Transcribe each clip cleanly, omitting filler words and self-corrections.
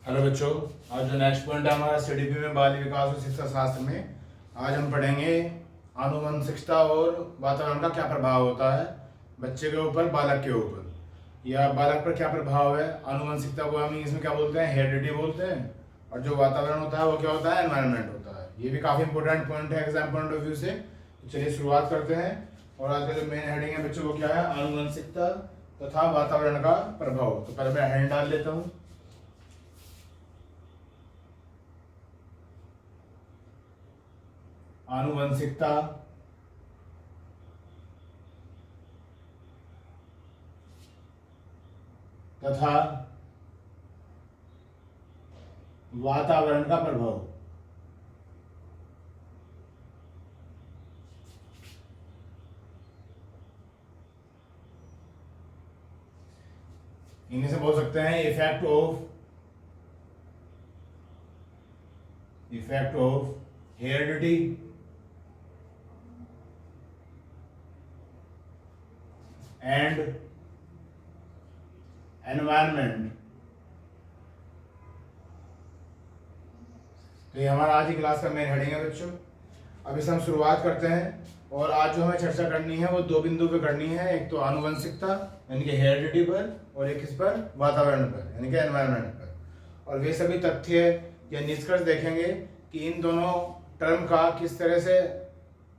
Hello बच्चों, आज जो नेक्स्ट पॉइंट है हमारा सीडीपी में बाल विकास और शिक्षा शास्त्र में, आज हम पढ़ेंगे आनुवंशिकता और वातावरण का क्या प्रभाव होता है बच्चे के ऊपर, बालक के ऊपर, या बालक पर क्या प्रभाव है। आनुवंशिकता को हम इंग्लिश में क्या बोलते हैं, हेरिडिटी बोलते हैं, और जो वातावरण होता है वो क्या होता है, एनवायरनमेंट होता है। ये भी काफ़ी इंपॉर्टेंट पॉइंट है एग्जाम पॉइंट ऑफ व्यू से। तो चलिए शुरुआत करते हैं। और आज का जो मेन हेडिंग है बच्चों वो क्या है, आनुवंशिकता तथा वातावरण का प्रभाव। तो पहले मैं हेडिंग डाल लेता हूँ। आनुवंशिकता तथा वातावरण का प्रभाव। इन्हें से बोल सकते हैं effect of heredity and environment. तो ये हमारा आज की क्लास का मेन हेडिंग है बच्चों। अब इसे हम शुरुआत करते हैं। और आज जो हमें चर्चा करनी है वो दो बिंदु पे करनी है। एक तो आनुवंशिकता यानी कि हेरिडिटी पर, और एक किस पर, वातावरण पर यानी कि एनवायरनमेंट पर। और वे सभी तथ्य या निष्कर्ष देखेंगे कि इन दोनों टर्म का किस तरह से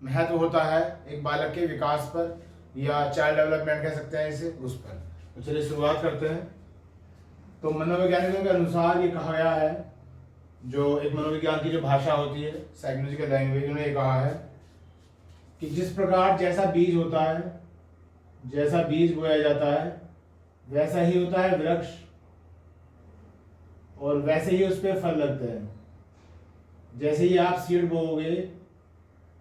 महत्व होता है एक बालक के विकास पर, या चाइल्ड डेवलपमेंट कह सकते हैं इसे, उस पर। तो चलिए शुरुआत करते हैं। तो मनोवैज्ञानिकों के अनुसार ये कहा गया है, जो एक मनोविज्ञान की जो भाषा होती है, साइकोलॉजिकल लैंग्वेज, उन्होंने ये कहा है कि जिस प्रकार जैसा बीज होता है, जैसा बीज बोया जाता है, वैसा ही होता है वृक्ष, और वैसे ही उस पर फल लगते हैं। जैसे ही आप सीड बोओगे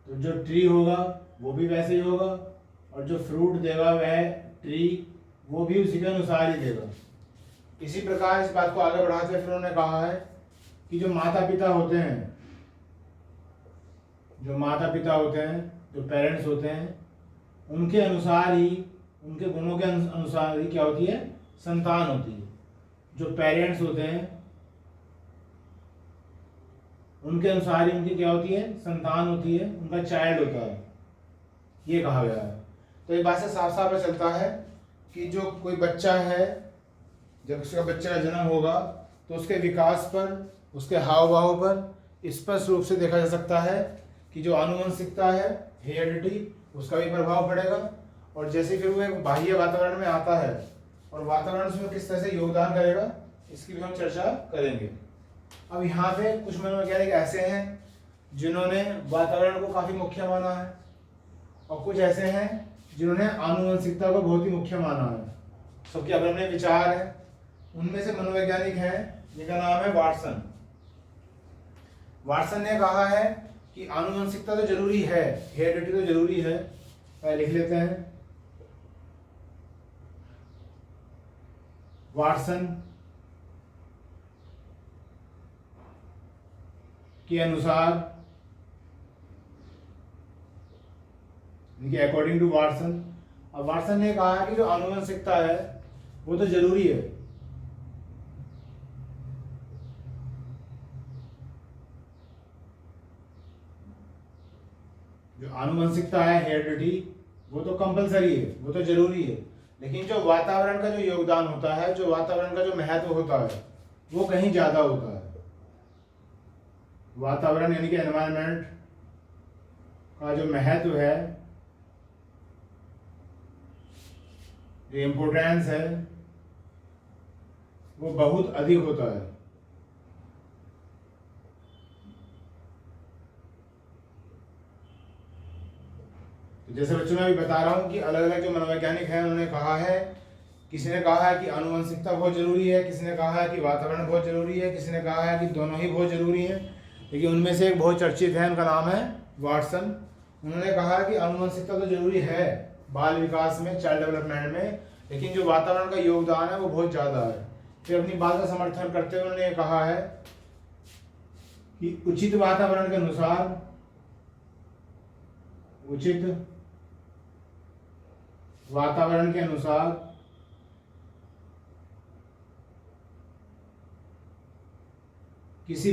तो जो ट्री होगा वो भी वैसे ही होगा, और जो फ्रूट देगा वह ट्री वो भी उसी के अनुसार ही देगा। इसी प्रकार इस बात को आगे बढ़ाते हुए फिर उन्होंने कहा है कि जो माता पिता होते हैं, जो पेरेंट्स होते हैं, उनके अनुसार ही, उनके गुणों के अनुसार ही क्या होती है, संतान होती है। जो पेरेंट्स होते हैं उनके अनुसार ही उनकी क्या होती है, संतान होती है, उनका चाइल्ड होता है, ये कहा गया है। तो ये बात से साफ साफ पता चलता है कि जो कोई बच्चा है, जब उसका बच्चे का जन्म होगा तो उसके विकास पर, उसके हाव भाव पर स्पष्ट रूप से देखा जा सकता है कि जो आनुवंशिकता है, हेरिडिटी, उसका भी प्रभाव पड़ेगा। और जैसे फिर वो एक बाह्य वातावरण में आता है और वातावरण उसमें किस तरह से योगदान करेगा, इसकी भी हम चर्चा करेंगे। अब यहाँ पे कुछ मनोवैज्ञानिक ऐसे हैं जिन्होंने वातावरण को काफी मुख्य माना है, और कुछ ऐसे हैं जिन्होंने आनुवंशिकता को बहुत ही मुख्य माना है। सबके अपने अपने विचार हैं। उनमें से मनोवैज्ञानिक हैं जिनका नाम है वाटसन। वाटसन ने कहा है कि आनुवंशिकता तो जरूरी है, हेरिडिटी तो जरूरी है। लिख लेते हैं। वाटसन के अनुसार, अकॉर्डिंग टू वाटसन, अब वाटसन ने कहा कि जो आनुवंशिकता है वो तो जरूरी है। जो आनुवंशिकता है, हेरिडिटी, वो तो कंपलसरी है, वो तो जरूरी है। लेकिन जो वातावरण का जो योगदान होता है, जो वातावरण का जो महत्व होता है, वो कहीं ज्यादा होता है। वातावरण यानी कि एनवायरनमेंट का जो महत्व है, जो इम्पोर्टेंस है, वो बहुत अधिक होता है। तो जैसे बच्चों में अभी बता रहा हूँ कि अलग अलग जो मनोवैज्ञानिक हैं उन्होंने कहा है, किसी ने कहा है कि आनुवंशिकता बहुत जरूरी है, किसी ने कहा है कि वातावरण बहुत जरूरी है, किसी ने कहा है कि दोनों ही बहुत जरूरी है। लेकिन उनमें से एक बहुत चर्चित है, उनका नाम है वाटसन। उन्होंने कहा कि आनुवंशिकता तो जरूरी है बाल विकास में, चाइल्ड डेवलपमेंट में, लेकिन जो वातावरण का योगदान है वो बहुत ज्यादा है। फिर अपनी बात का समर्थन करते हुए उन्होंने कहा है कि उचित वातावरण के अनुसार, उचित वातावरण के अनुसार किसी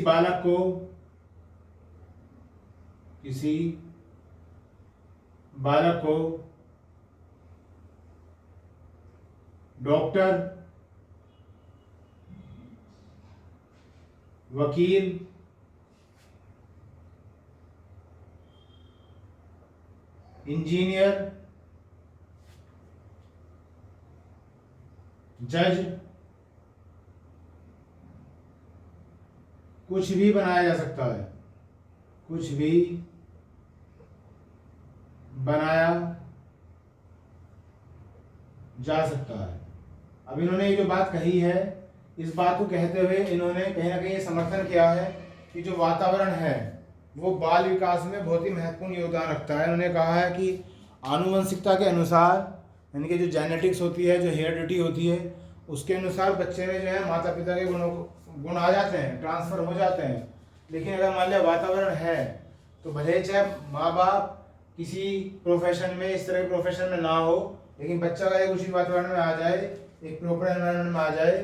बालक को डॉक्टर, वकील, इंजीनियर, जज, कुछ भी बनाया जा सकता है, कुछ भी बनाया जा सकता है। अब इन्होंने ये जो बात कही है, इस बात को कहते हुए इन्होंने कहीं ना कहीं ये समर्थन किया है कि जो वातावरण है वो बाल विकास में बहुत ही महत्वपूर्ण योगदान रखता है। इन्होंने कहा है कि आनुवंशिकता के अनुसार, यानी कि जो जेनेटिक्स होती है, जो हेरिडिटी होती है, उसके अनुसार बच्चे में जो है माता पिता के गुण आ जाते हैं, ट्रांसफर हो जाते हैं। लेकिन अगर मान लिया वातावरण है तो भले चाहे माँ बाप किसी प्रोफेशन में, इस तरह के प्रोफेशन में ना हो, लेकिन बच्चा अगर उसी वातावरण में आ जाए, एक प्रॉपर एनवायरनमेंट में आ जाए,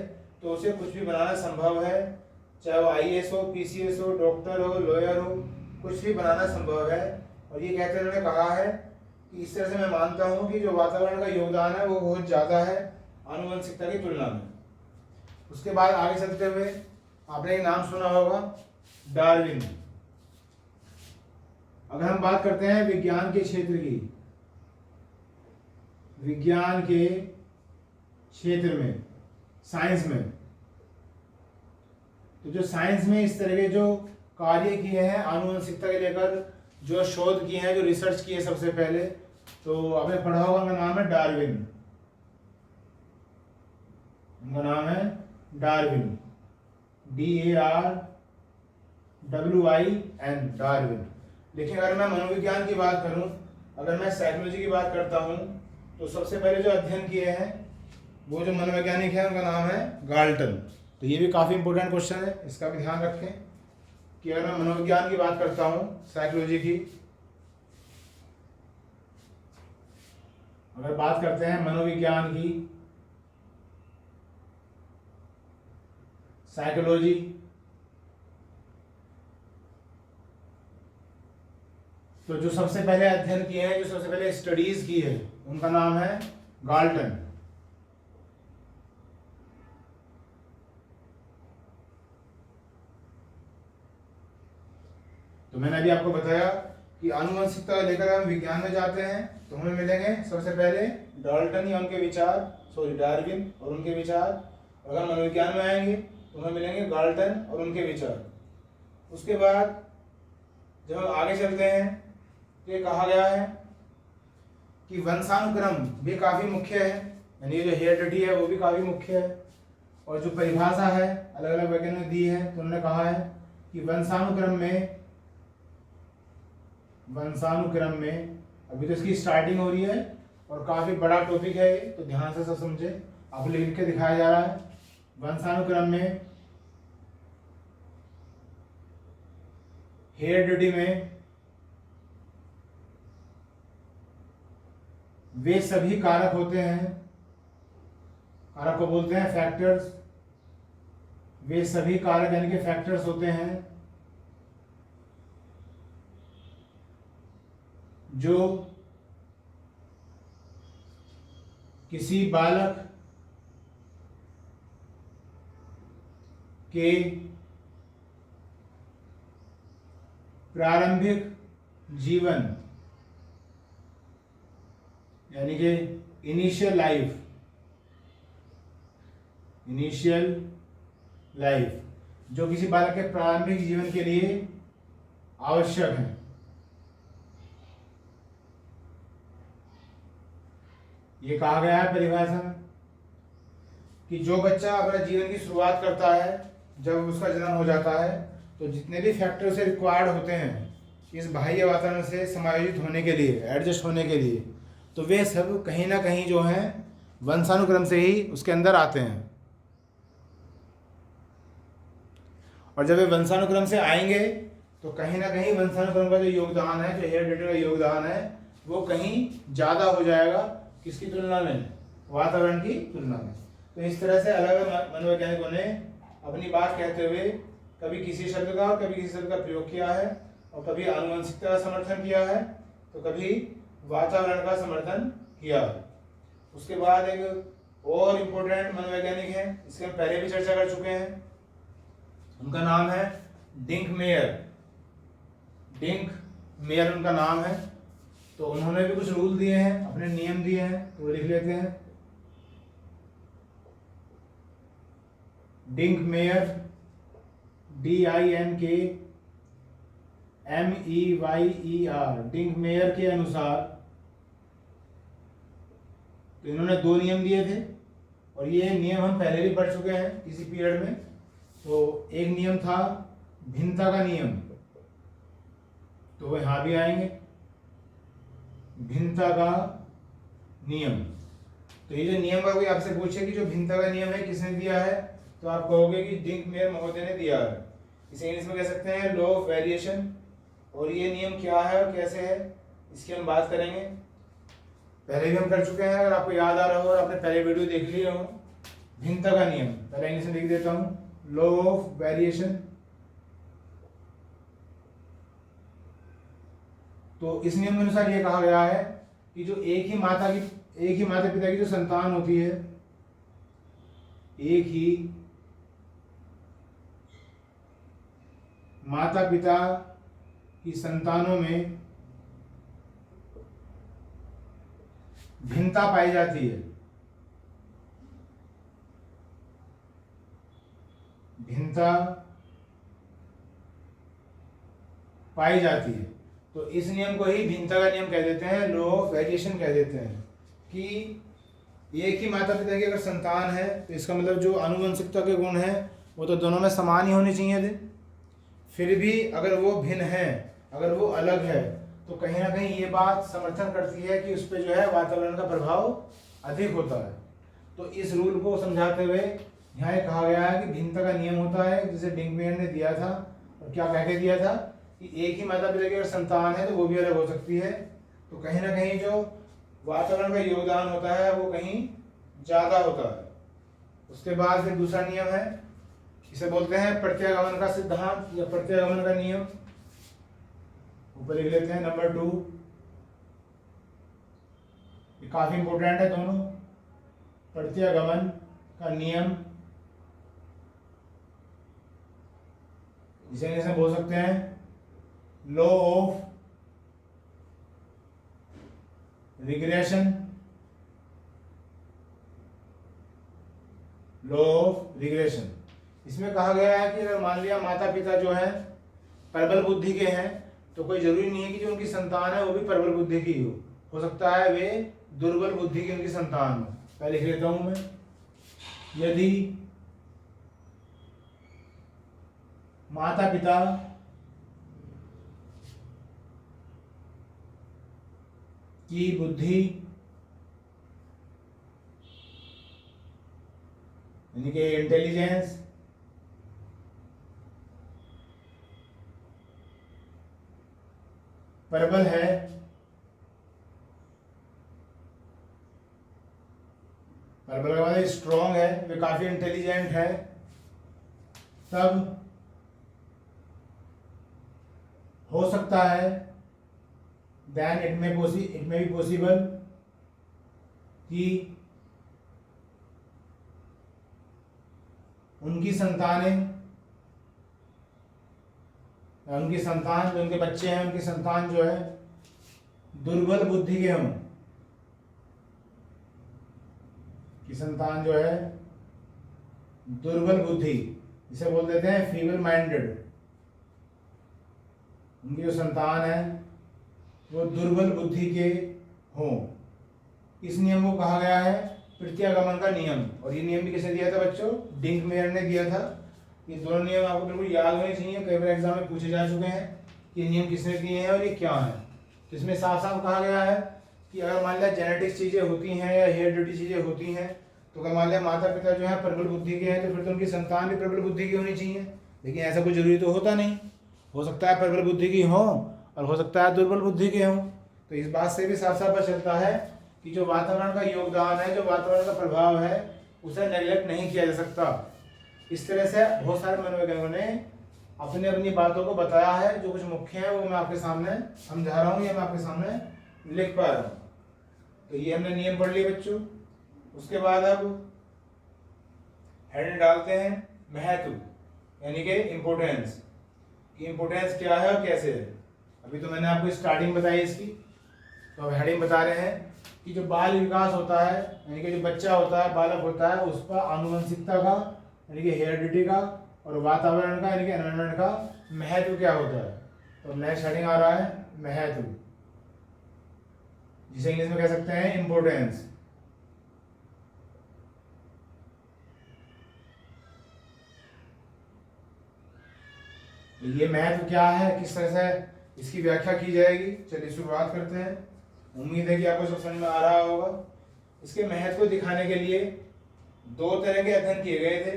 तो उसे कुछ भी बनाना संभव है। चाहे वो IAS हो, PCS हो, डॉक्टर हो, लॉयर हो, कुछ भी बनाना संभव है। और ये कहते उन्होंने कहा है कि इस तरह से मैं मानता हूँ कि जो वातावरण का योगदान है वो बहुत ज़्यादा है आनुवंशिकता की तुलना में। उसके बाद आगे चलते हुए आपने एक नाम सुना होगा, डार्विन। अगर हम बात करते हैं विज्ञान के क्षेत्र की, विज्ञान के क्षेत्र में, साइंस में, तो जो साइंस में इस तरह के जो कार्य किए हैं आनुवंशिकता के लेकर, जो शोध किए हैं, जो रिसर्च किए सबसे पहले, तो आपने पढ़ा होगा, उनका नाम है डार्विन। उनका नाम है डार्विन, DARWIN, डार्विन। लेकिन अगर मैं मनोविज्ञान की बात करूं, अगर मैं साइकोलॉजी की बात करता हूं, तो सबसे पहले जो अध्ययन किए हैं वो जो मनोवैज्ञानिक है उनका नाम है गाल्टन। तो ये भी काफ़ी इंपॉर्टेंट क्वेश्चन है, इसका भी ध्यान रखें कि अगर मैं मनोविज्ञान की बात करता हूँ, साइकोलॉजी की, अगर बात करते हैं मनोविज्ञान की, साइकोलॉजी, तो जो सबसे पहले अध्ययन किए हैं, जो सबसे पहले स्टडीज की है, उनका नाम है गाल्टन। तो मैंने अभी आपको बताया कि आनुवंशिकता लेकर हम विज्ञान में जाते हैं तो हमें मिलेंगे सबसे पहले डाल्टन या उनके विचार, डार्विन और उनके विचार। अगर मनोविज्ञान में आएंगे तो हमें मिलेंगे गाल्टन और उनके विचार। उसके बाद जब हम आगे चलते हैं तो ये कहा गया है कि वंशानुक्रम भी काफ़ी मुख्य है, यानी ये जो हेरिडिटी है वो भी काफ़ी मुख्य है। और जो परिभाषा है अलग अलग वैज्ञानिकों ने दी है, तो उन्होंने कहा है कि वंशानुक्रम में अभी तो इसकी स्टार्टिंग हो रही है और काफ़ी बड़ा टॉपिक है ये, तो ध्यान से सब समझे, आपको लिख के दिखाया जा रहा है। वंशानुक्रम में, हेरिडिटी में वे सभी कारक होते हैं, कारक को बोलते हैं फैक्टर्स, वे सभी कारक यानी कि फैक्टर्स होते हैं जो किसी बालक के प्रारंभिक जीवन यानी कि इनिशियल लाइफ जो किसी बालक के प्रारंभिक जीवन के लिए आवश्यक है। ये कहा गया है परिभाषा में कि जो बच्चा अपने जीवन की शुरुआत करता है, जब उसका जन्म हो जाता है, तो जितने भी फैक्टर उसे रिक्वायर्ड होते हैं इस बाह्य वातावरण से समायोजित होने के लिए, एडजस्ट होने के लिए, तो वे सब कहीं ना कहीं जो हैं वंशानुक्रम से ही उसके अंदर आते हैं। और जब वे वंशानुक्रम से आएंगे तो कहीं ना कहीं वंशानुक्रम का जो योगदान है, जो हेरिडिटी का योगदान है, वो कहीं ज़्यादा हो जाएगा, किसकी तुलना में, वातावरण की तुलना में। तो इस तरह से अलग अलग मनोवैज्ञानिकों ने अपनी बात कहते हुए कभी किसी शब्द का और कभी किसी शब्द का प्रयोग किया है, और कभी आनुवंशिकता का समर्थन किया है, तो कभी वातावरण का समर्थन किया है। उसके बाद एक और इम्पोर्टेंट मनोवैज्ञानिक है, इसके हम पहले भी चर्चा कर चुके हैं, उनका नाम है डिंकमेयर। डिंकमेयर उनका नाम है। तो उन्होंने भी कुछ रूल दिए हैं, अपने नियम दिए हैं, तो वो लिख लेते हैं। डिंकमेयर, DINKMEYER, डिंकमेयर के अनुसार, तो इन्होंने 2 नियम दिए थे, और ये नियम हम पहले भी पढ़ चुके हैं किसी पीरियड में। तो एक नियम था भिन्नता का नियम, तो वो यहाँ भी आएंगे, भिन्नता का नियम। तो ये जो नियम का कोई आपसे पूछे कि जो भिन्नता का नियम है किसने दिया है, तो आप कहोगे कि डिंकमेयर महोदय ने दिया है। इसे इंग्लिश में कह सकते हैं लॉ ऑफ वेरिएशन। और ये नियम क्या है और कैसे है, इसकी हम बात करेंगे। पहले भी हम कर चुके हैं, अगर आपको याद आ रहा हो और आपने पहले वीडियो देख लिया हो। भिन्नता का नियम पहले इंग्लिश में लिख देता हूँ, लॉ ऑफ वेरिएशन। तो इस नियम के अनुसार ये कहा गया है कि जो एक ही माता पिता की जो संतान होती है, एक ही माता पिता की संतानों में भिन्नता पाई जाती है, भिन्नता पाई जाती है। तो इस नियम को ही भिन्नता का नियम कह देते हैं, लॉ ऑफ वेरिएशन कह देते हैं। कि एक ही माता पिता की अगर संतान है, तो इसका मतलब जो आनुवंशिकता के गुण हैं वो तो दोनों में समान ही होने चाहिए थे। फिर भी अगर वो भिन्न है, अगर वो अलग है, तो कहीं ना कहीं ये बात समर्थन करती है कि उस पर जो है वातावरण का प्रभाव अधिक होता है। तो इस रूल को समझाते हुए यहाँ कहा गया है कि भिन्नता का नियम होता है, जिसे डिंकमेयर ने दिया था। और क्या कह के दिया था कि एक ही माता पिता की अगर संतान है तो वो भी अलग हो सकती है। तो कहीं ना कहीं जो वातावरण का योगदान होता है वो कहीं ज़्यादा होता है। उसके बाद फिर दूसरा नियम है, इसे बोलते हैं प्रत्यागमन का सिद्धांत या प्रत्यागमन का नियम। ऊपर लिख लेते हैं नंबर 2। ये काफी इंपॉर्टेंट है दोनों। प्रत्यागमन का नियम, इसे इंग्लिश में बोल सकते हैं law of regression, law of regression. इसमें कहा गया है कि अगर मान लिया माता पिता जो है प्रबल बुद्धि के हैं, तो कोई जरूरी नहीं है कि जो उनकी संतान है वो भी प्रबल बुद्धि की हो सकता है वे दुर्बल बुद्धि की उनकी संतान हो। पहले लिख लेता हूं मैं, यदि माता पिता की बुद्धि यानी कि इंटेलिजेंस प्रबल है, प्रबल का मतलब स्ट्रॉन्ग है, वे काफी इंटेलिजेंट है, तब हो सकता है then it may be possible कि उनकी संतानें, उनकी संतान जो उनके बच्चे हैं, उनकी संतान जो है दुर्बल बुद्धि के हों, की संतान जो है दुर्बल बुद्धि, इसे बोल देते हैं फीबल माइंडेड। उनकी जो संतान है वो दुर्बल बुद्धि के हों। इस नियम को कहा गया है प्रत्यागमन का नियम। और ये नियम भी किसने दिया था बच्चों? डिंकमेयर ने दिया था। ये दोनों नियम आपको बिल्कुल याद होने चाहिए, कई बार एग्जाम में पूछे जा चुके हैं कि नियम किसने दिए हैं और ये क्या है। तो इसमें साफ साफ कहा गया है कि अगर मान लिया जेनेटिक्स चीज़ें होती हैं या हेरिडिटी चीज़ें होती हैं, तो अगर मान लिया माता पिता जो है प्रबल बुद्धि के हैं, तो फिर तो उनकी संतान भी प्रबल बुद्धि की होनी चाहिए। लेकिन ऐसा कोई जरूरी तो होता नहीं, हो सकता है प्रबल बुद्धि की हो और हो सकता है दुर्बल बुद्धि के हों। तो इस बात से भी साफ साफ पता चलता है कि जो वातावरण का योगदान है, जो वातावरण का प्रभाव है, उसे नेगलेक्ट नहीं किया जा सकता। इस तरह से बहुत सारे मनोवैज्ञानिकों ने अपने अपनी बातों को बताया है, जो कुछ मुख्य है वो मैं आपके सामने समझा रहा हूँ या मैं आपके सामने लिख पा रहा हूँ। तो ये हमने नियम पढ़ लिए बच्चों। उसके बाद अब हेडिंग डालते हैं महत्व, यानी कि इम्पोर्टेंस, कि इम्पोर्टेंस क्या है और कैसे है। अभी तो मैंने आपको स्टार्टिंग बताई इसकी, तो अब हेडिंग बता रहे हैं कि जो बाल विकास होता है, यानी कि जो बच्चा होता है, बालक होता है, उस पर आनुवंशिकता का यानी कि हेरिडिटी का और वातावरण का यानी कि एनवायरनमेंट का महत्व क्या होता है। तो नेक्स्ट हेडिंग आ रहा है महत्व, जिसे इंग्लिश में कह सकते हैं इम्पोर्टेंस। ये महत्व क्या है, किस तरह से इसकी व्याख्या की जाएगी, चलिए शुरुआत करते हैं। उम्मीद है कि आपको सब समझ में आ रहा होगा। इसके महत्व को दिखाने के लिए दो तरह के अध्ययन किए गए थे।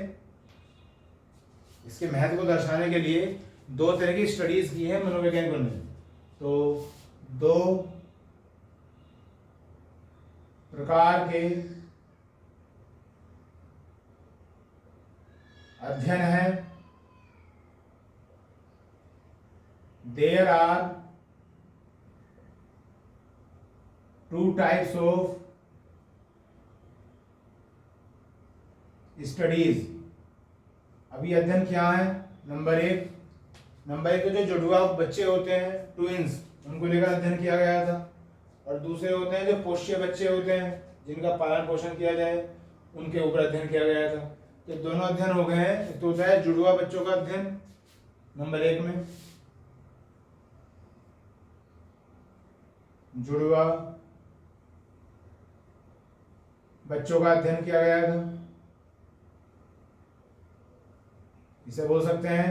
इसके महत्व को दर्शाने के लिए दो तरह की स्टडीज की है मनोवैज्ञानिकों ने। तो दो प्रकार के अध्ययन है। There are two types of studies। अभी अध्ययन क्या है? नंबर एक तो जो जुड़वा बच्चे होते हैं, ट्विंस, उनको लेकर अध्ययन किया गया था। और दूसरे होते हैं जो पोष्य बच्चे होते हैं, जिनका पालन पोषण किया जाए, उनके ऊपर अध्ययन किया गया था। तो दोनों अध्ययन हो गए हैं। एक तो होता है जुड़वा बच्चों का अध्ययन नंबर एक में, जुड़वा बच्चों का अध्ययन किया गया था। इसे बोल सकते हैं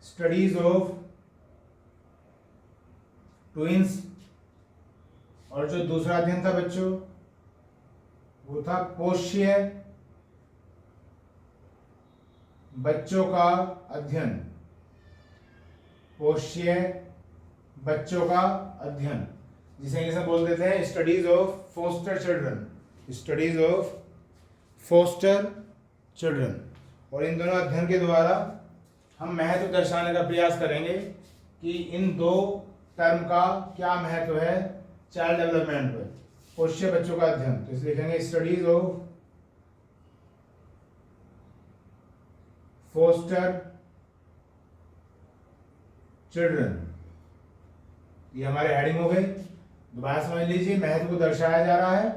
स्टडीज ऑफ ट्विंस। और जो दूसरा अध्ययन था बच्चों, वो था पोष्य बच्चों का अध्ययन। पोष्य बच्चों का अध्ययन, जिसे इंग्लिश में बोल देते हैं studies of foster children. Studies of foster children. और इन दोनों अध्ययन के द्वारा हम महत्व दर्शाने का प्रयास करेंगे कि इन दो टर्म का क्या महत्व है चाइल्ड डेवलपमेंट पर। पोष्य बच्चों का अध्ययन, तो इसलिए लिखेंगे स्टडीज ऑफ फोस्टर चिल्ड्रन। ये हमारे हेडिंग हो गई। दोबारा समझ लीजिए, महत्व को दर्शाया जा रहा है।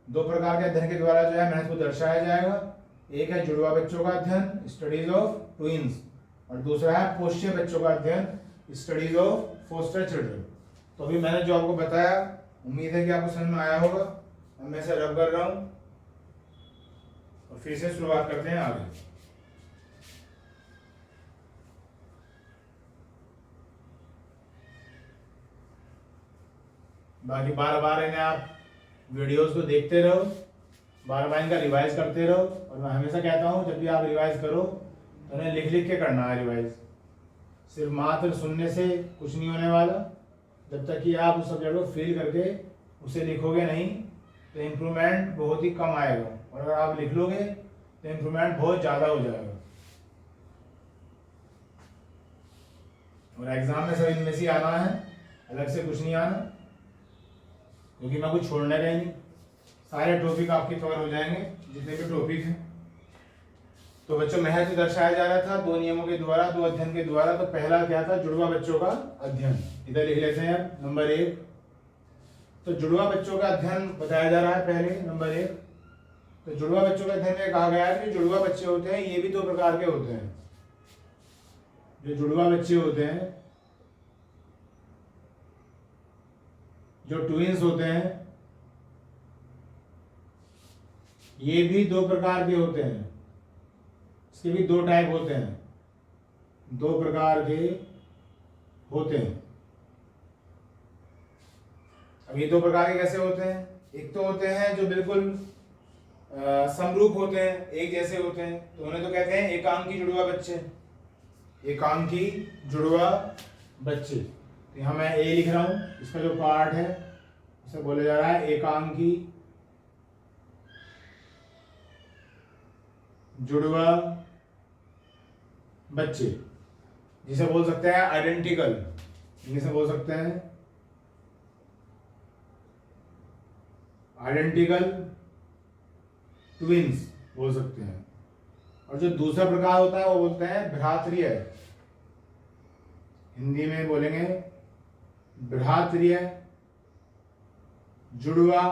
दो प्रकार के अध्ययन के द्वारा जो है महत्व को दर्शाया जाएगा। एक है जुड़वा बच्चों का अध्ययन, स्टडीज ऑफ ट्विंस, और दूसरा है पोष्य बच्चों का अध्ययन, स्टडीज ऑफ फोस्टर चिल्ड्रन। तो अभी मैंने जो आपको बताया, उम्मीद है कि आपको समझ में आया होगा। अब मैं इसे रब कर रहा हूं और फिर से शुरुआत करते हैं आगे। बाकी बार बार इन्हें आप वीडियोस को देखते रहो, बार बार इनका रिवाइज करते रहो। और मैं हमेशा कहता हूँ जब भी आप रिवाइज करो तो उन्हें लिख लिख के करना है रिवाइज। सिर्फ मात्र सुनने से कुछ नहीं होने वाला। जब तक कि आप उस सब्जेक्ट को फील करके उसे लिखोगे नहीं तो इम्प्रूवमेंट बहुत ही कम आएगा। और अगर आप लिख लोगे तो इम्प्रूवमेंट बहुत ज़्यादा हो जाएगा। और एग्जाम में सब इनमें से आना है, अलग से कुछ नहीं आना, क्योंकि मैं कुछ छोड़ने का ही नहीं। सारे टॉपिक आपके कवर हो जाएंगे, जितने भी टॉपिक हैं। तो बच्चों, महत्व दर्शाया जा रहा था दो नियमों के द्वारा, दो अध्ययन के द्वारा। तो पहला क्या था? जुड़वा बच्चों का अध्ययन। इधर लिख लेते हैं अब नंबर एक। तो जुड़वा बच्चों का अध्ययन बताया जा रहा है पहले, नंबर एक। तो जुड़वा बच्चों के अध्ययन में कहा गया है कि जुड़वा बच्चे होते हैं ये भी दो प्रकार के होते हैं। जो जुड़वा बच्चे होते हैं, जो ट्विंस होते हैं, ये भी दो प्रकार के होते हैं। इसके भी दो टाइप होते हैं, दो प्रकार के होते हैं। अब ये दो प्रकार के कैसे होते हैं? एक तो होते हैं जो बिल्कुल समरूप होते हैं, एक जैसे होते हैं, तो उन्हें तो कहते हैं एकांकी जुड़वा बच्चे। एकांकी जुड़वा बच्चे। तो यहाँ मैं ए लिख रहा हूं, इसका जो पार्ट है उसे बोला जा रहा है एकांकी जुड़वा बच्चे, जिसे बोल सकते हैं आइडेंटिकल, इंग्लिश में बोल सकते हैं आइडेंटिकल ट्विंस बोल सकते हैं। और जो दूसरा प्रकार होता है वो बोलते हैं भ्रातृय, हिंदी में बोलेंगे भ्रातृय जुड़वा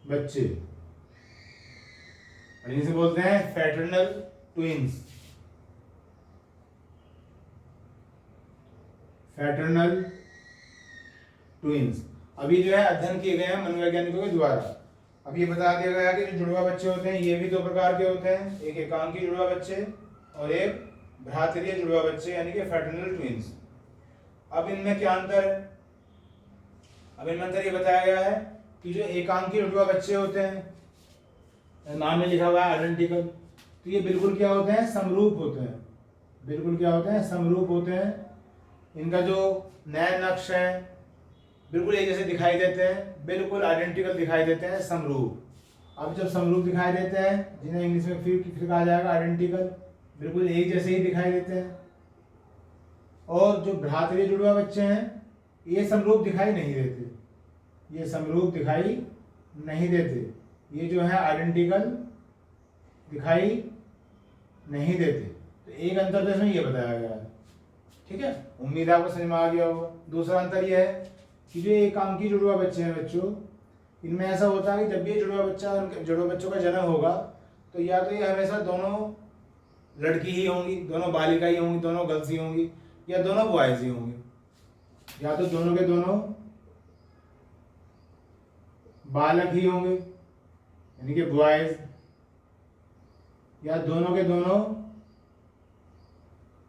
बच्चे, और इसे बोलते हैं फ्रैटर्नल ट्विंस, फ्रैटर्नल ट्विंस। अभी जो है अध्ययन किए गए हैं मनोवैज्ञानिकों के द्वारा। अब ये बता दिया गया कि जो जुड़वा बच्चे होते हैं ये भी दो प्रकार के होते हैं, एक एकांकी जुड़वा बच्चे और एक भ्रातृय जुड़वा बच्चे, यानी कि फ्रैटर्नल ट्विंस। अब इनमें क्या अंतर है? अब इनमें अंतर ये बताया गया है कि जो एकांकी जुड़वा बच्चे होते हैं, नाम में लिखा हुआ है आइडेंटिकल, तो ये बिल्कुल क्या होते हैं? समरूप होते हैं। बिल्कुल क्या होते हैं? समरूप होते हैं। इनका जो नैन नक्श है बिल्कुल एक जैसे दिखाई देते हैं, बिल्कुल आइडेंटिकल दिखाई देते हैं, समरूप। अब जब समरूप दिखाई देते हैं, जिन्हें इंग्लिश में फिर कहा जाएगा आइडेंटिकल, बिल्कुल एक जैसे ही दिखाई देते हैं। और जो भ्रातृय जुड़वा बच्चे हैं ये समरूप दिखाई नहीं देते, ये समरूप दिखाई नहीं देते, ये जो है आइडेंटिकल दिखाई नहीं देते। तो एक अंतर तो इसमें ये बताया गया है, ठीक है, उम्मीद है आपको समझ में आ गया होगा। दूसरा अंतर यह है कि जो एकांकी जुड़वा बच्चे हैं बच्चों, इनमें ऐसा होता है कि जब भी जुड़वा बच्चों का जन्म होगा तो या तो ये हमेशा दोनों लड़की ही होंगी, दोनों बालिका ही होंगी, दोनों गर्ल्स ही होंगी, या दोनों बॉयज ही होंगे, या तो दोनों के दोनों बालक ही होंगे यानी कि बॉयज, या दोनों के दोनों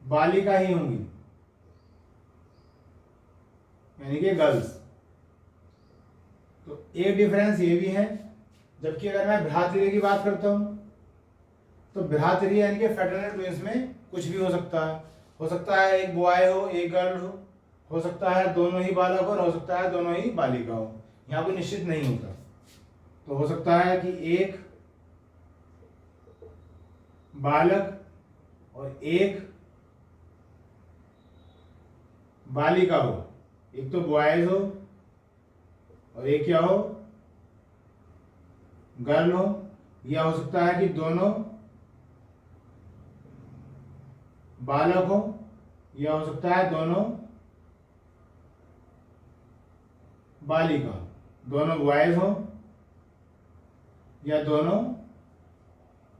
बालिका ही होंगी यानी कि गर्ल्स। तो एक डिफरेंस ये भी है। जबकि अगर मैं भ्रातृय की बात करता हूं तो भ्रातृय यानी कि फ्रैटर्नल ट्विंस में कुछ भी हो सकता है। हो सकता है एक बॉय हो एक गर्ल हो सकता है दोनों ही बालक हो सकता है दोनों ही बालिका हो, यहाँ कोई निश्चित नहीं होता। तो हो सकता है कि एक बालक और एक बालिका हो, एक तो बॉयज हो और एक क्या हो? गर्ल हो। या हो सकता है कि दोनों बालक हो, या हो सकता है दोनों बालिका, दोनों बॉयज हो या दोनों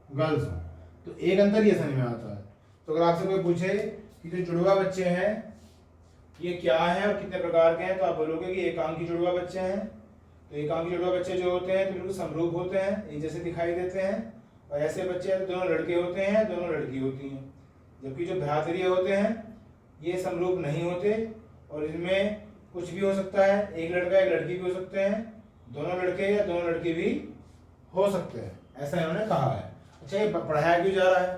गर्ल्स हो। तो एक अंतर ये समझ में आता है। तो अगर आपसे कोई पूछे कि जो जुड़वा बच्चे हैं ये क्या है और कितने प्रकार के हैं, तो आप बोलोगे कि एकांकी जुड़वा बच्चे हैं। तो एकांकी जुड़वा बच्चे जो होते हैं तो बिल्कुल समरूप होते हैं, एक जैसे दिखाई देते हैं। और ऐसे बच्चे तो दोनों लड़के होते हैं दोनों लड़की होती हैं। जबकि जो भ्रातृय होते हैं ये समरूप नहीं होते और इनमें कुछ भी हो सकता है, एक लड़का एक लड़की भी हो सकते हैं, दोनों लड़के या दोनों लड़की भी हो सकते हैं, ऐसा इन्होंने कहा है। अच्छा, ये पढ़ाया क्यों जा रहा है?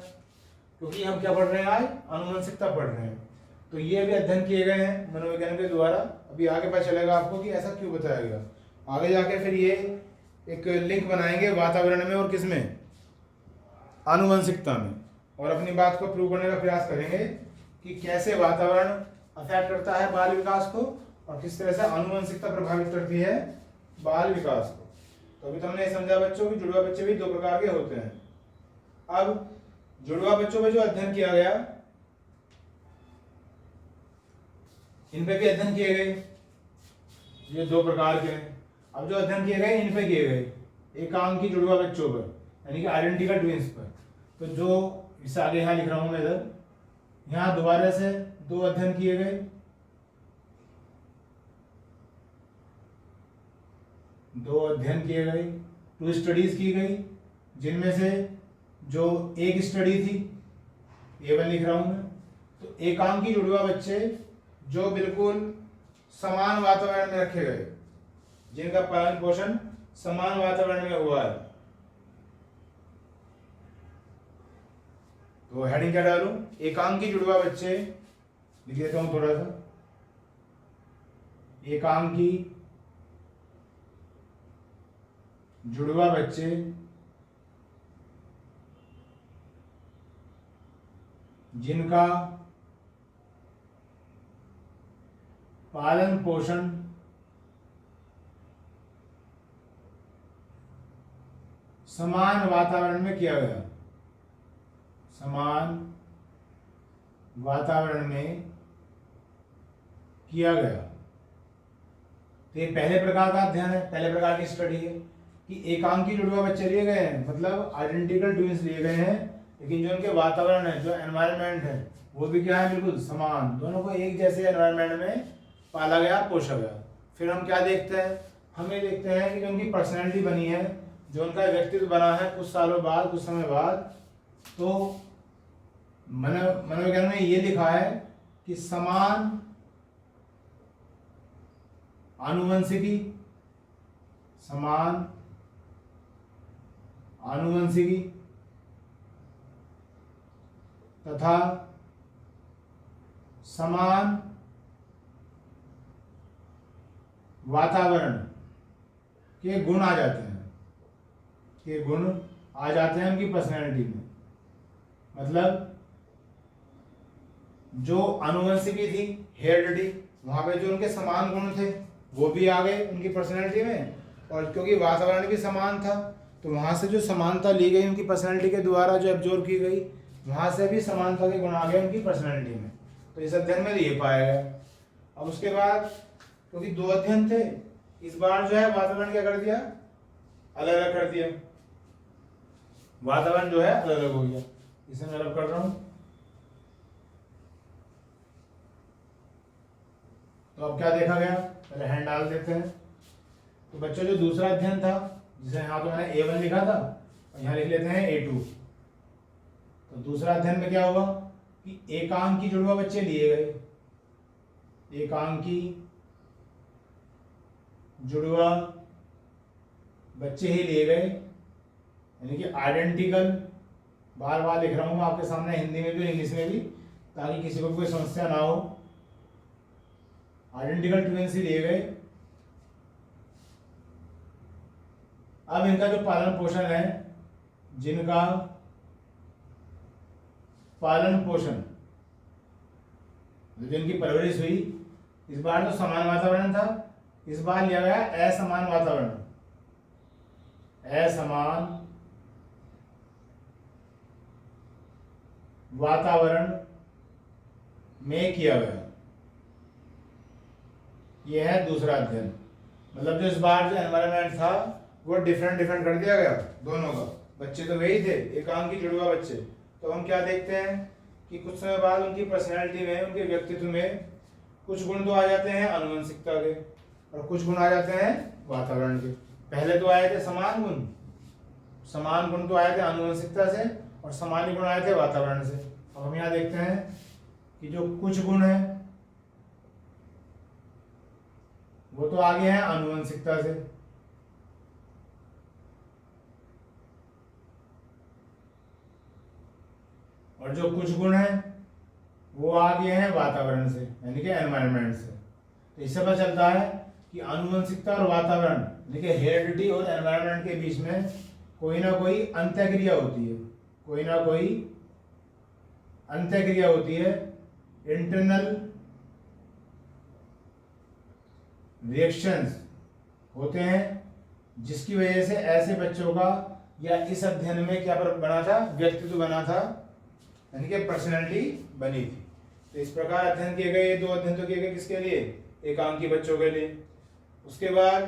क्योंकि हम क्या पढ़ रहे हैं आज? आनुवंशिकता पढ़ रहे हैं। तो ये भी अध्ययन किए गए हैं मनोवैज्ञानिक के द्वारा। अभी आगे पता चलेगा आपको कि ऐसा क्यों बताया गया। आगे जाके फिर ये एक लिंक बनाएंगे वातावरण में और किसमें? आनुवंशिकता में, और अपनी बात को प्रूव करने का प्रयास करेंगे कि कैसे वातावरण अफेक्ट करता है बाल विकास को और किस तरह से आनुवंशिकता प्रभावित करती है बाल विकास को। तो अभी तो हमने समझा बच्चों की जुड़वा बच्चे भी दो प्रकार के होते हैं। अब जुड़वा बच्चों में जो अध्ययन किया गया इन पे भी अध्ययन किए गए, ये दो प्रकार के हैं। अब जो अध्ययन किए गए इन पे किए गए एकांकी जुड़वा बच्चों पर यानी कि आइडेंटिकल ट्विंस पर। तो जो इससे आगे यहाँ लिख रहा हूं मैं इधर, यहाँ दोबारा से दो अध्ययन किए गए। दो अध्ययन किए गए, 2 स्टडीज की गई, जिनमें से जो एक स्टडी थी A1 लिख रहा हूं मैं। तो एकांकी जुड़वा बच्चे जो बिल्कुल समान वातावरण में रखे गए, जिनका पालन पोषण समान वातावरण में हुआ है। तो हेडिंग क्या डालूं? एकांकी जुड़वा बच्चे लिख देता हूं थोड़ा सा। एकांकी जुड़वा बच्चे जिनका पालन पोषण समान वातावरण में किया गया, समान वातावरण में किया गया। तो ये पहले प्रकार का अध्ययन है, पहले प्रकार की स्टडी है कि एकांकी जुड़वा बच्चे लिए गए हैं, मतलब आइडेंटिकल ट्विंस लिए गए हैं, लेकिन जो उनके वातावरण है, जो एनवायरनमेंट है, वो भी क्या है, बिल्कुल समान, दोनों को एक जैसे एनवायरनमेंट में पाला गया, पोषा गया। फिर हम क्या देखते हैं, हम ये देखते हैं कि जो उनकी पर्सनैलिटी बनी है, जो उनका व्यक्तित्व बना है कुछ सालों बाद, कुछ समय बाद, तो मनोविज्ञान में ये लिखा है कि समान आनुवंशिकी, समान आनुवंशिकी तथा समान वातावरण के गुण आ जाते हैं, के गुण आ जाते हैं उनकी पर्सनैलिटी में। मतलब जो आनुवंशिकी थी, हेरिडिटी, वहां पे जो उनके समान गुण थे वो भी आ गए उनकी पर्सनैलिटी में, और क्योंकि वातावरण भी समान था तो वहां से जो समानता ली गई उनकी पर्सनैलिटी के द्वारा, जो एब्जॉर्ब की गई, वहां से भी समानता के गुण आ गए उनकी पर्सनैलिटी में। तो इस अध्ययन में ये पाया गया। अब उसके बाद क्योंकि दो अध्ययन थे, इस बार जो है वातावरण क्या कर दिया, अलग अलग कर दिया, वातावरण जो है अलग अलग हो गया। इसे मैं अलग कर रहा हूं। तो अब क्या देखा गया, पहले हैंड डाल देते हैं। तो बच्चों जो दूसरा अध्ययन था, जिसे यहाँ तो मैंने A1 लिखा था और यहाँ लिख लेते हैं A2। तो दूसरा अध्ययन में क्या हुआ कि एकांकी जुड़वा बच्चे लिए गए, एकांकी जुड़वा बच्चे ही लिए गए, यानी कि आइडेंटिकल, बार बार लिख रहा हूँ मैं आपके सामने, हिंदी में भी इंग्लिश में भी, ताकि किसी को कोई समस्या ना हो। आइडेंटिकल ट्विंस ही लिए गए। अब इनका जो पालन पोषण है, जिनका पालन पोषण, जिनकी परवरिश हुई, इस बार जो समान वातावरण था, इस बार लिया गया असमान वातावरण, असमान वातावरण में किया गया। यह है दूसरा अध्ययन। मतलब जो इस बार जो एनवायरनमेंट था वो डिफरेंट कर दिया गया दोनों का। बच्चे तो वही थे, एकांकी जुड़वा बच्चे। तो हम क्या देखते हैं कि कुछ समय बाद उनकी पर्सनैलिटी में, उनके व्यक्तित्व में कुछ गुण तो आ जाते हैं आनुवंशिकता के, और कुछ गुण आ जाते हैं वातावरण के। पहले तो आए थे समान गुण, समान गुण तो आए थे आनुवंशिकता से, और समान गुण आए थे वातावरण से। अब हम यहाँ देखते हैं कि जो कुछ गुण है वो तो आगे हैं आनुवंशिकता से, और जो कुछ गुण है वो आगे हैं वातावरण से, यानी कि एनवायरनमेंट से। तो इससे पता चलता है कि आनुवंशिकता और वातावरण, यानी कि हेरिडिटी और एनवायरनमेंट के बीच में कोई ना कोई अंतःक्रिया होती है, कोई ना कोई अंतःक्रिया होती है, इंटरनल रिएक्शंस होते हैं, जिसकी वजह से ऐसे बच्चों का, या इस अध्ययन में क्या बना था, व्यक्तित्व बना था, यानी कि पर्सनैलिटी बनी थी। तो इस प्रकार अध्ययन किए गए, ये दो अध्ययन तो किए गए किसके लिए, एकांकी बच्चों के लिए। उसके बाद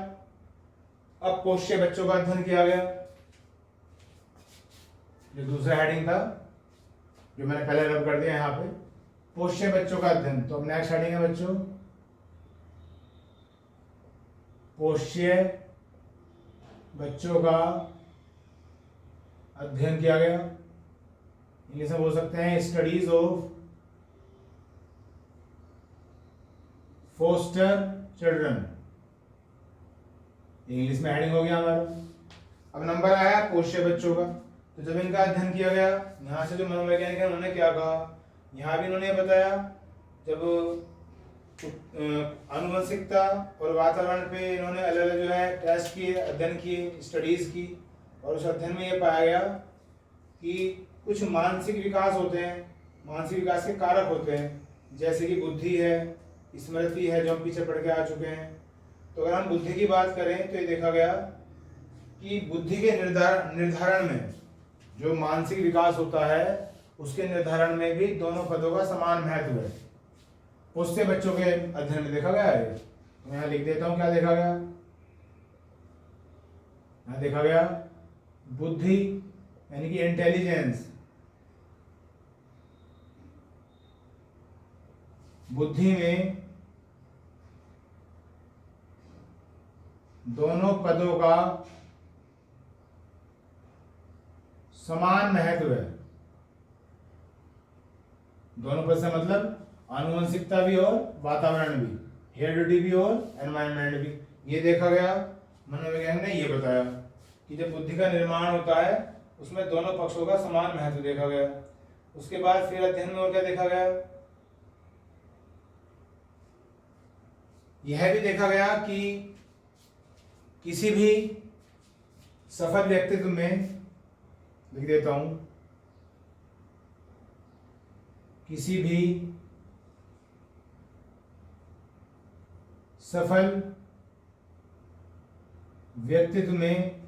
अब पोष्य बच्चों का अध्ययन किया गया, जो दूसरा हेडिंग था, जो मैंने पहले रब कर दिया यहाँ पे, पोष्य बच्चों का अध्ययन। तो अब नेक्स्ट हेडिंग है बच्चों, पोष्य बच्चों का अध्ययन किया गया। इंग्लिश में बोल सकते हैं studies of foster children, English में हेडिंग हो गया हमारा। अब नंबर आया पोष्य बच्चों का। तो जब इनका अध्ययन किया गया, यहाँ से जो मनोवैज्ञानिक है उन्होंने क्या कहा, यहाँ भी उन्होंने बताया, जब आनुवंशिकता और वातावरण पे इन्होंने अलग अलग जो है टेस्ट किए, अध्ययन किए, स्टडीज की, और उस अध्ययन में ये पाया गया कि कुछ मानसिक विकास होते हैं, मानसिक विकास के कारक होते हैं, जैसे कि बुद्धि है, स्मृति है, जो हम पीछे पढ़ के आ चुके हैं। तो अगर हम बुद्धि की बात करें तो ये देखा गया कि बुद्धि के निर्धारण में जो मानसिक विकास होता है उसके निर्धारण में भी दोनों पदों का समान महत्व है। उससे बच्चों के अध्ययन में देखा गया है। मैं यहाँ लिख देता हूँ क्या देखा गया। यहाँ देखा गया बुद्धि यानी कि इंटेलिजेंस, बुद्धि में दोनों पदों का समान महत्व है। दोनों पद से मतलब आनुवंशिकता भी और वातावरण भी, हेरिडिटी भी और एनवायरनमेंट भी। ये देखा गया, मनोवैज्ञानिक ने ये बताया कि जब बुद्धि का निर्माण होता है उसमें दोनों पक्षों का समान महत्व देखा गया। उसके बाद फिर अध्ययन में और क्या देखा गया, यह भी देखा गया कि किसी भी सफल व्यक्तित्व में, लिख देता हूं, किसी भी सफल व्यक्तित्व में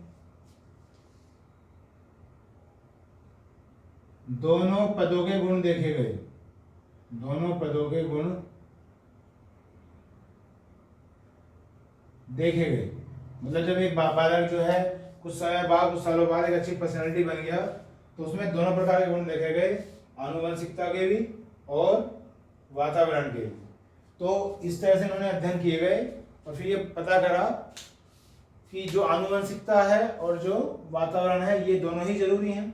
दोनों पदों के गुण देखे गए। दोनों पदों के गुण देखे गए। मतलब जब एक बालक जो है कुछ समय बाद, कुछ सालों बाद एक अच्छी पर्सनैलिटी बन गया तो उसमें दोनों प्रकार के गुण देखे गए, आनुवंशिकता के भी और वातावरण के भी। तो इस तरह से उन्होंने अध्ययन किए गए और फिर ये पता करा कि जो आनुवंशिकता है और जो वातावरण है ये दोनों ही जरूरी हैं।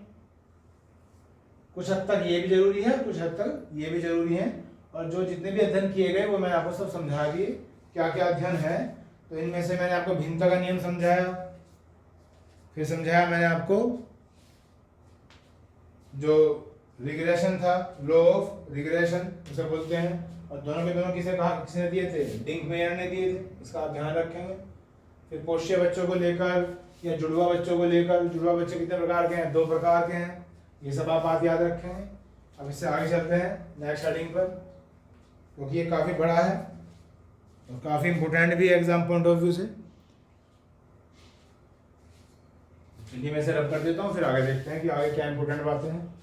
कुछ हद तक ये भी जरूरी है, कुछ हद तक ये भी जरूरी है। और जो जितने भी अध्ययन किए गए वो मैंने आपको सब समझा दिए क्या क्या अध्ययन है। तो इनमें से मैंने आपको भिन्नता का नियम समझाया, फिर समझाया मैंने आपको जो रिग्रेशन था, लॉ ऑफ रिग्रेशन उसे बोलते हैं। और दोनों के दोनों किसने दिए थे, डिंकमेयर ने दिए थे, इसका आप ध्यान रखेंगे। फिर पोष्य बच्चों को लेकर या जुड़वा बच्चों को लेकर, जुड़वा बच्चे कितने प्रकार के हैं, 2 प्रकार के हैं, ये सब आप बात याद रखेंगे। अब इससे आगे चलते हैं नेक्स्ट हेडिंग पर, क्योंकि ये काफ़ी बड़ा है और काफ़ी इंपोर्टेंट भी है एग्जाम पॉइंट ऑफ व्यू से। चलिए मैं इसे रब कर देता हूँ, फिर आगे देखते हैं कि आगे क्या इंपोर्टेंट बातें हैं।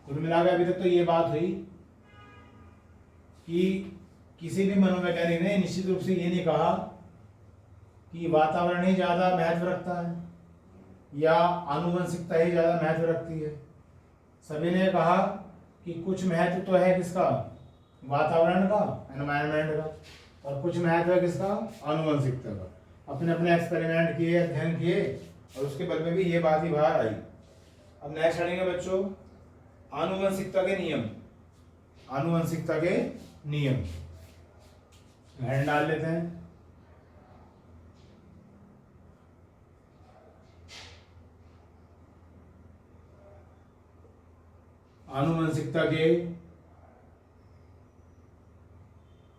कुल मिलाकर अभी तक तो ये बात हुई कि किसी भी मनोवैज्ञानिक ने निश्चित रूप से ये नहीं कहा कि वातावरण ही ज़्यादा महत्व रखता है या आनुवंशिकता ही ज़्यादा महत्व रखती है। सभी ने कहा कि कुछ महत्व तो है किसका, वातावरण का, एनवायरनमेंट का, और कुछ महत्व है किसका, आनुवंशिकता का। अपने अपने एक्सपेरिमेंट किए, अध्ययन किए और उसके बल में भी ये बात ही बाहर आई। अब नेक्स्ट हेडिंग है बच्चों आनुवंशिकता के नियम। आनुवंशिकता के नियम हेड डाल लेते हैं। आनुवंशिकता के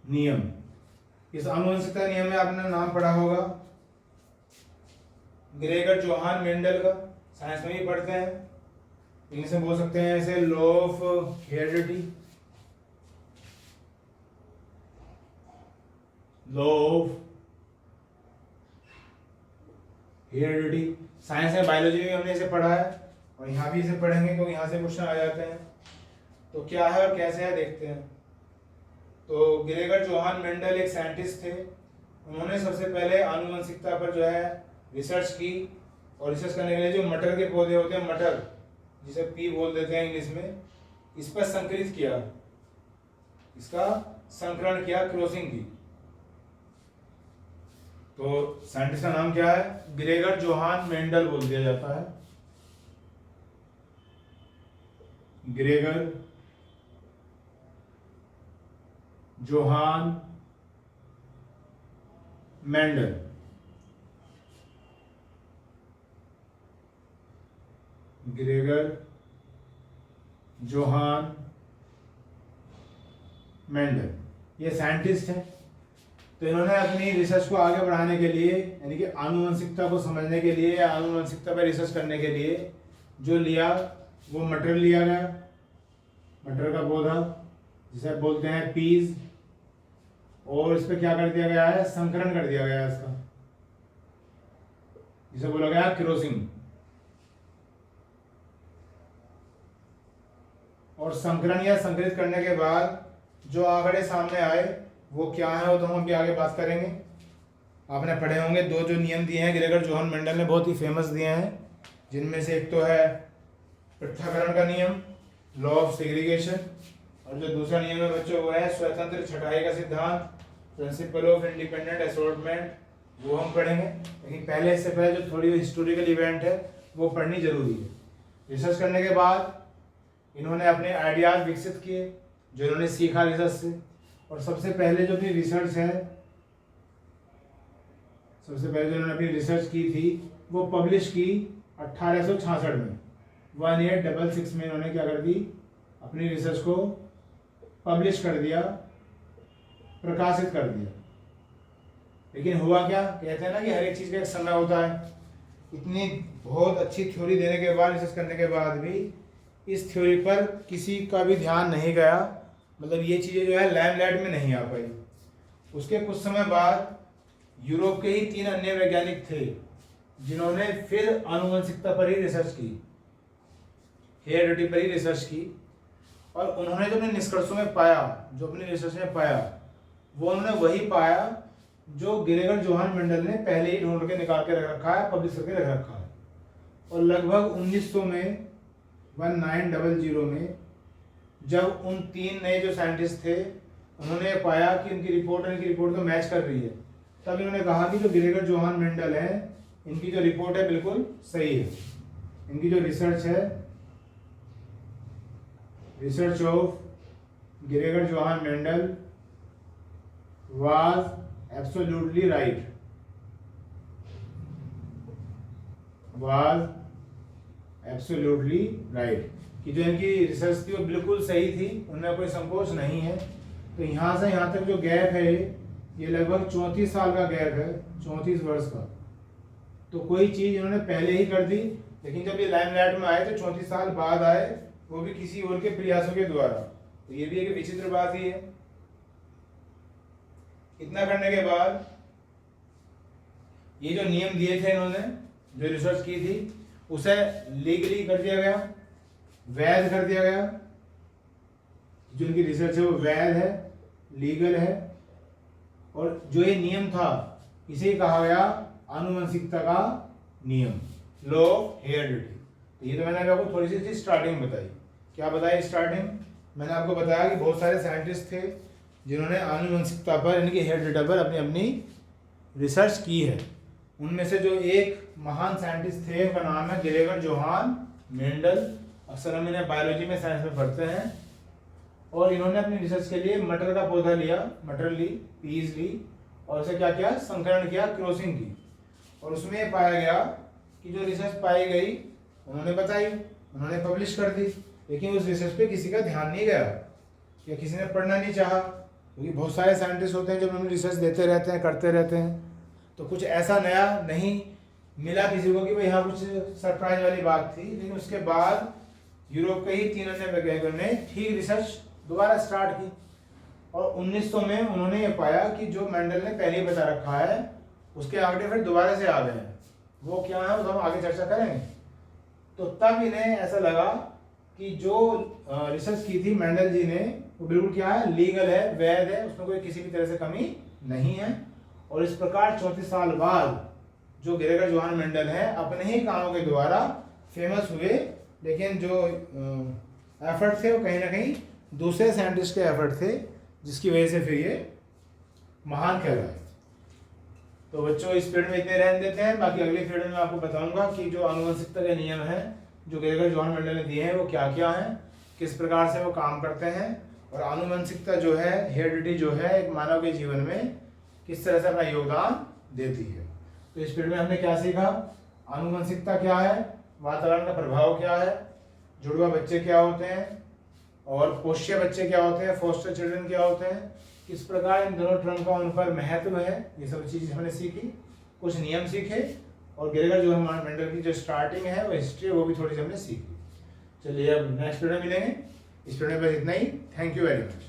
नियम। इस आनुवंशिकता नियम में आपने नाम पढ़ा होगा ग्रेगर जोहान मेंडल का, साइंस में भी पढ़ते हैं। इंग्लिश में बोल सकते हैं इसे law of heredity, law of heredity. Science में, बायोलॉजी में हमने इसे पढ़ा है और यहाँ भी इसे पढ़ेंगे क्योंकि यहाँ से क्वेश्चन आ जाते हैं। तो क्या है और कैसे है देखते हैं। तो ग्रेगर जोहान मेंडल एक साइंटिस्ट थे। उन्होंने सबसे पहले आनुवंशिकता पर जो है रिसर्च की और रिसर्च करने के लिए जो मटर के पौधे होते हैं, मटर जिसे पी बोल देते हैं इंग्लिश में, इस पर संकरित किया, इसका संकरण किया, क्रॉसिंग की। तो साइंटिस्ट का नाम क्या है, ग्रेगर जोहान मेंडल बोल दिया जाता है। Gregor Johan Mendel. Gregor Johan Mendel ये साइंटिस्ट हैं। तो इन्होंने अपनी रिसर्च को आगे बढ़ाने के लिए, यानी कि आनुवंशिकता को समझने के लिए, आनुवंशिकता पर रिसर्च करने के लिए जो लिया वो मटर लिया गया, मटर का पौधा जिसे बोलते हैं पीज, और इस पर क्या कर दिया गया है, संकरण कर दिया गया है इसका, जिसे बोला गया क्रोसिंग। और संकरण या संकरित करने के बाद जो आंकड़े सामने आए वो क्या है, वो तो हम अभी आगे बात करेंगे। आपने पढ़े होंगे दो जो नियम दिए हैं ग्रेगर जोहान मेंडल ने, बहुत ही फेमस दिए हैं, जिनमें से एक तो है पृथक्करण का नियम, लॉ ऑफ सेग्रीगेशन, और जो दूसरा नियम है बच्चों वो है स्वतंत्र छंटाई का सिद्धांत, प्रिंसिपल ऑफ इंडिपेंडेंट असॉर्टमेंट, वो हम पढ़ेंगे। लेकिन पहले, इससे पहले जो थोड़ी हिस्टोरिकल इवेंट है वो पढ़नी जरूरी है। रिसर्च करने के बाद इन्होंने अपने आइडियाज विकसित किए, जो इन्होंने सीखा रिसर्च से। और सबसे पहले जो अपनी रिसर्च है, सबसे पहले जो इन्होंने अपनी रिसर्च की थी वो पब्लिश की 1866 में, 1866 में इन्होंने क्या कर दी, अपनी रिसर्च को पब्लिश कर दिया, प्रकाशित कर दिया। लेकिन हुआ क्या, कहते हैं ना कि हर एक चीज़ का एक समय होता है। इतनी बहुत अच्छी थ्योरी देने के बाद, रिसर्च करने के बाद भी इस थ्योरी पर किसी का भी ध्यान नहीं गया, मतलब ये चीज़ें जो है लाइमलाइट में नहीं आ पाई। उसके कुछ समय बाद यूरोप के ही 3 अन्य वैज्ञानिक थे जिन्होंने फिर आनुवंशिकता पर ही रिसर्च की, हेरेडिटी पर ही रिसर्च की, और उन्होंने जो अपने निष्कर्षों में पाया, जो अपनी रिसर्च में पाया, वो उन्होंने वही पाया जो ग्रेगर जोहान मेंडल ने पहले ही ढूंढ के निकाल के रख रखा है, पब्लिश करके रख रखा है। और लगभग 1900 में 1900 में जब उन 3 नए जो साइंटिस्ट थे उन्होंने पाया कि इनकी रिपोर्ट तो मैच कर रही है, तब इन्होंने कहा कि जो ग्रेगर जोहान मेंडल है इनकी जो रिपोर्ट है बिल्कुल सही है। इनकी जो रिसर्च है, research of Gregor Johan Mendel was absolutely right, was absolutely right, कि जो इनकी रिसर्च थी वो बिल्कुल सही थी, उनमें कोई संकोच नहीं है। तो यहाँ से यहाँ तक जो गैप है ये लगभग 34 साल का गैप है, 34 वर्ष का। तो कोई चीज़ इन्होंने पहले ही कर दी, लेकिन जब ये लाइमलाइट में आए तो 34 साल बाद आए, वो भी किसी और के प्रयासों के द्वारा। तो ये भी एक विचित्र बात ही है। इतना करने के बाद ये जो नियम दिए थे इन्होंने, जो रिसर्च की थी, उसे लीगली कर दिया गया, वैध कर दिया गया। जो इनकी रिसर्च है वो वैध है, लीगल है। और जो ये नियम था इसे कहा गया आनुवंशिकता का नियम, लॉ ऑफ हेरेडिटी। तो ये तो मैंने आपको थोड़ी सी स्टार्टिंग बताई। क्या बताई स्टार्टिंग? मैंने आपको बताया कि बहुत सारे साइंटिस्ट थे जिन्होंने आनुवंशिकता पर, यानी कि हेरेडिटी पर अपनी अपनी रिसर्च की है। उनमें से जो एक महान साइंटिस्ट थे उनका नाम है ग्रेगर जोहान मेंडल। अक्सर हम इन्हें बायोलॉजी में, साइंस में पढ़ते हैं। और इन्होंने अपनी रिसर्च के लिए मटर का पौधा लिया, मटर ली, पीज ली, और उसे क्या किया, संकरण किया, क्रॉसिंग की। और उसमें ये पाया गया कि जो रिसर्च पाई गई उन्होंने बताई, उन्होंने पब्लिश कर दी, लेकिन उस रिसर्च पे किसी का ध्यान नहीं गया या किसी ने पढ़ना नहीं चाहा। क्योंकि बहुत सारे साइंटिस्ट होते हैं जो अपनी रिसर्च देते रहते हैं, करते रहते हैं, तो कुछ ऐसा नया नहीं मिला किसी को कि भाई यहाँ कुछ सरप्राइज वाली बात थी। लेकिन उसके बाद यूरोप के ही 3 अन्य वैज्ञानिकों ने ठीक रिसर्च दोबारा स्टार्ट की, और 1900 में उन्होंने ये पाया कि जो मेंडल ने पहले ही बता रखा है उसके आंकड़े फिर दोबारा से आ गए हैं। वो क्या है वो तो हम आगे चर्चा करेंगे। तो तब इन्हें ऐसा लगा कि जो रिसर्च की थी मेंडल जी ने वो बिल्कुल क्या है, लीगल है, वैध है, उसमें कोई किसी भी तरह से कमी नहीं है। और इस प्रकार 34 साल बाद जो ग्रेगर जोहान मेंडल है अपने ही कामों के द्वारा फेमस हुए, लेकिन जो एफर्ट थे वो कहीं ना कहीं दूसरे साइंटिस्ट के एफर्ट थे, जिसकी वजह से फिर ये महान कहलाए। तो बच्चों इस पीरियड में इतने रहने देते हैं, बाकी अगले पीरियड में आपको बताऊंगा कि जो आनुवंशिकता के नियम हैं जो ग्रेगर जोहान मेंडल ने दिए हैं वो क्या क्या हैं, किस प्रकार से वो काम करते हैं, और आनुवंशिकता जो है, हेरेडिटी जो है, एक मानव के जीवन में किस तरह से अपना योगदान देती है। तो इस पीरियड में हमने क्या सीखा, आनुवंशिकता क्या है, वातावरण का प्रभाव क्या है, जुड़वा बच्चे क्या होते हैं, और पोष्य बच्चे क्या होते हैं, फोस्टर चिल्ड्रन क्या होते हैं, किस प्रकार इन दोनों टर्म का उन पर महत्व है, ये सब चीज़ हमने सीखी, कुछ नियम सीखे, और ग्रेगर जो हमारे मेंडल की जो स्टार्टिंग है वो हिस्ट्री है वो भी थोड़ी सी हमने सीखी। चलिए अब नेक्स्ट वीडियो में मिलेंगे। इस वीडियो में बस इतना ही। Thank you very much.